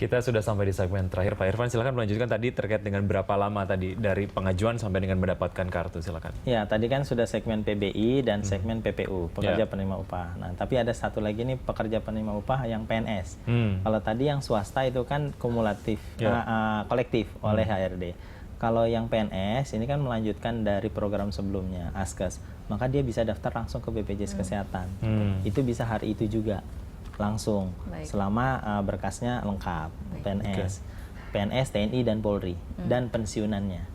Kita sudah sampai di segmen terakhir, Pak Irfan. Silakan melanjutkan tadi terkait dengan berapa lama tadi dari pengajuan sampai dengan mendapatkan kartu. Silakan. Ya, tadi kan sudah segmen PBI dan segmen PPU, pekerja penerima upah. Nah, tapi ada satu lagi nih pekerja penerima upah yang PNS. Kalau tadi yang swasta itu kan kumulatif, kolektif oleh HRD. Kalau yang PNS ini kan melanjutkan dari program sebelumnya, Askes. Maka dia bisa daftar langsung ke BPJS Kesehatan. Itu bisa hari itu juga. Langsung. Baik. Selama berkasnya lengkap. PNS. PNS, TNI, dan Polri. Dan pensiunannya.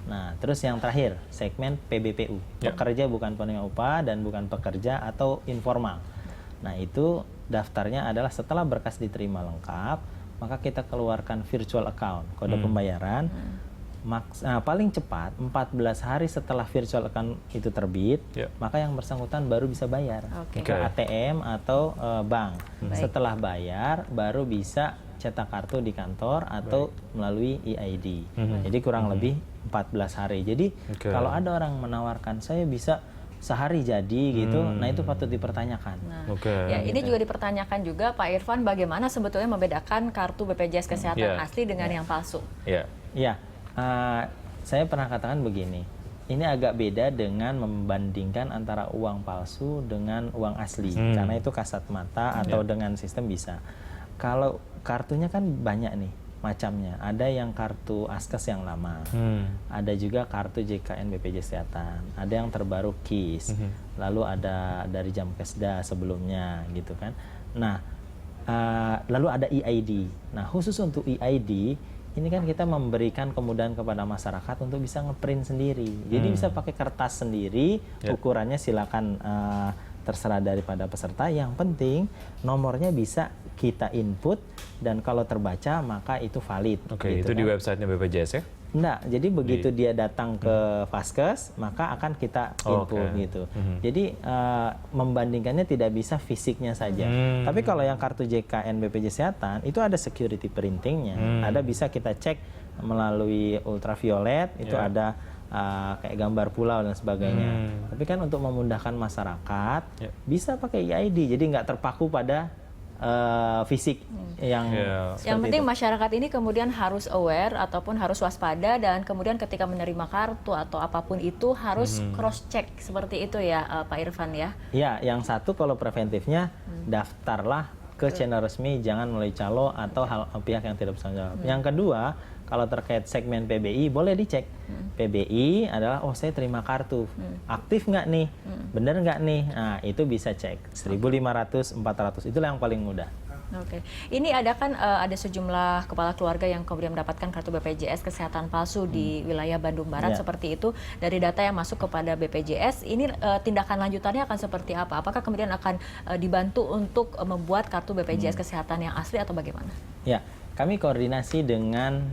Nah, terus yang terakhir, segmen PBPU. Pekerja bukan penerima upah dan bukan pekerja atau informal. Nah, itu daftarnya adalah setelah berkas diterima lengkap, maka kita keluarkan virtual account, kode pembayaran. Paling cepat 14 hari setelah virtual account itu terbit, maka yang bersangkutan baru bisa bayar ke ATM atau bank. Setelah bayar, baru bisa cetak kartu di kantor atau melalui EID. Jadi kurang lebih 14 hari. Jadi kalau ada orang menawarkan saya bisa sehari jadi gitu, nah itu patut dipertanyakan. Nah, ya ini juga dipertanyakan juga Pak Irfan, bagaimana sebetulnya membedakan kartu BPJS Kesehatan asli dengan yang palsu? Saya pernah katakan begini, ini agak beda dengan membandingkan antara uang palsu dengan uang asli, karena itu kasat mata atau dengan sistem bisa. Kalau kartunya kan banyak nih macamnya, ada yang kartu Askes yang lama, ada juga kartu JKN BPJS Kesehatan, ada yang terbaru KIS, lalu ada dari Jamkesda sebelumnya gitu kan. Nah, lalu ada EID. Nah, khusus untuk EID ini kan kita memberikan kemudahan kepada masyarakat untuk bisa ngeprint sendiri. Jadi bisa pakai kertas sendiri, ukurannya silakan terserah daripada peserta. Yang penting nomornya bisa kita input dan kalau terbaca maka itu valid. Itu gitu di websitenya BPJS ya? Enggak, jadi begitu dia datang ke Vaskes, maka akan kita input gitu. Jadi membandingkannya tidak bisa fisiknya saja. Tapi kalau yang kartu JKN BPJS Kesehatan, itu ada security printingnya. Ada bisa kita cek melalui ultraviolet, itu ada kayak gambar pulau dan sebagainya. Tapi kan untuk memudahkan masyarakat, bisa pakai EID, jadi nggak terpaku pada fisik yang penting masyarakat ini kemudian harus aware ataupun harus waspada, dan kemudian ketika menerima kartu atau apapun itu harus cross check seperti itu ya Pak Irfan ya. Ya, yang satu kalau preventifnya daftarlah ke channel resmi, jangan melalui calo atau pihak yang tidak bertanggung jawab. Yang kedua, kalau terkait segmen PBI boleh dicek. PBI adalah saya terima kartu, aktif nggak nih, bener nggak nih, nah itu bisa cek 1.500, 400, itulah yang paling mudah. Ini ada kan ada sejumlah kepala keluarga yang kemudian mendapatkan kartu BPJS Kesehatan palsu di wilayah Bandung Barat seperti itu. Dari data yang masuk kepada BPJS, ini tindakan lanjutannya akan seperti apa? Apakah kemudian akan dibantu untuk membuat kartu BPJS Kesehatan yang asli atau bagaimana? Ya, kami koordinasi dengan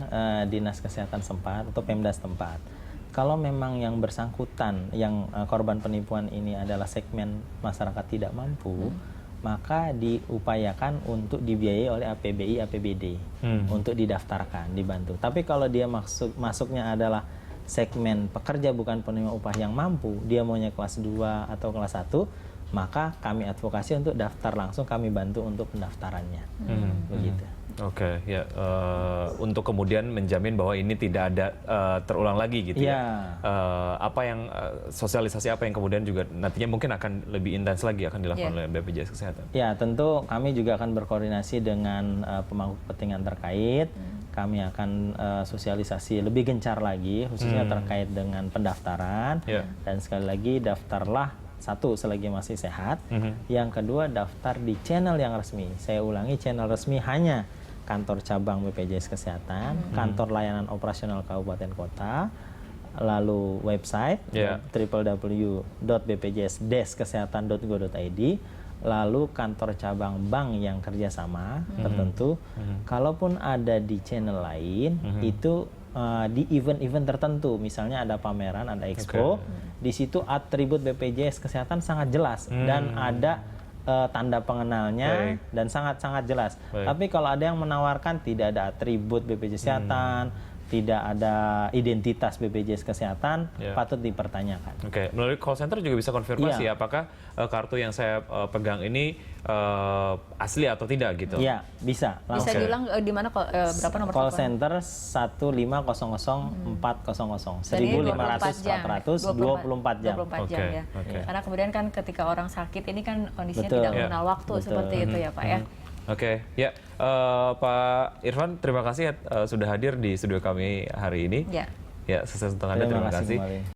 Dinas Kesehatan setempat atau Pemda setempat. Kalau memang yang bersangkutan, yang korban penipuan ini adalah segmen masyarakat tidak mampu, maka diupayakan untuk dibiayai oleh APBI, APBD untuk didaftarkan, dibantu. Tapi kalau dia masuknya adalah segmen pekerja bukan penerima upah yang mampu, dia maunya kelas 2 atau kelas 1, maka kami advokasi untuk daftar langsung, kami bantu untuk pendaftarannya. Begitu. Untuk kemudian menjamin bahwa ini tidak ada terulang lagi gitu apa yang sosialisasi apa yang kemudian juga nantinya mungkin akan lebih intens lagi akan dilakukan oleh BPJS Kesehatan? Ya, tentu kami juga akan berkoordinasi dengan pemangku kepentingan terkait. Kami akan sosialisasi lebih gencar lagi, khususnya terkait dengan pendaftaran. Dan sekali lagi, daftarlah, satu, selagi masih sehat. Yang kedua, daftar di channel yang resmi. Saya ulangi, channel resmi hanya kantor cabang BPJS Kesehatan, kantor layanan operasional kabupaten kota, lalu website www.bpjs-kesehatan.go.id, lalu kantor cabang bank yang kerjasama tertentu. Kalaupun ada di channel lain, itu di event-event tertentu, misalnya ada pameran, ada expo, di situ atribut BPJS Kesehatan sangat jelas dan ada tanda pengenalnya dan sangat-sangat jelas. Tapi kalau ada yang menawarkan tidak ada atribut BPJS Kesehatan, tidak ada identitas BPJS Kesehatan, patut dipertanyakan. Oke, melalui call center juga bisa konfirmasi apakah kartu yang saya pegang ini asli atau tidak gitu. Iya, bisa. Bisa diulang di mana berapa nomor call telepon? center 1500400 1500 400 24 jam. 24 jam ya. Karena kemudian kan ketika orang sakit ini kan kondisinya tidak mengenal waktu seperti itu ya Pak ya. Oke, ya Pak Irfan, terima kasih sudah hadir di studio kami hari ini. Ya, sukses untuk Anda, terima kasih.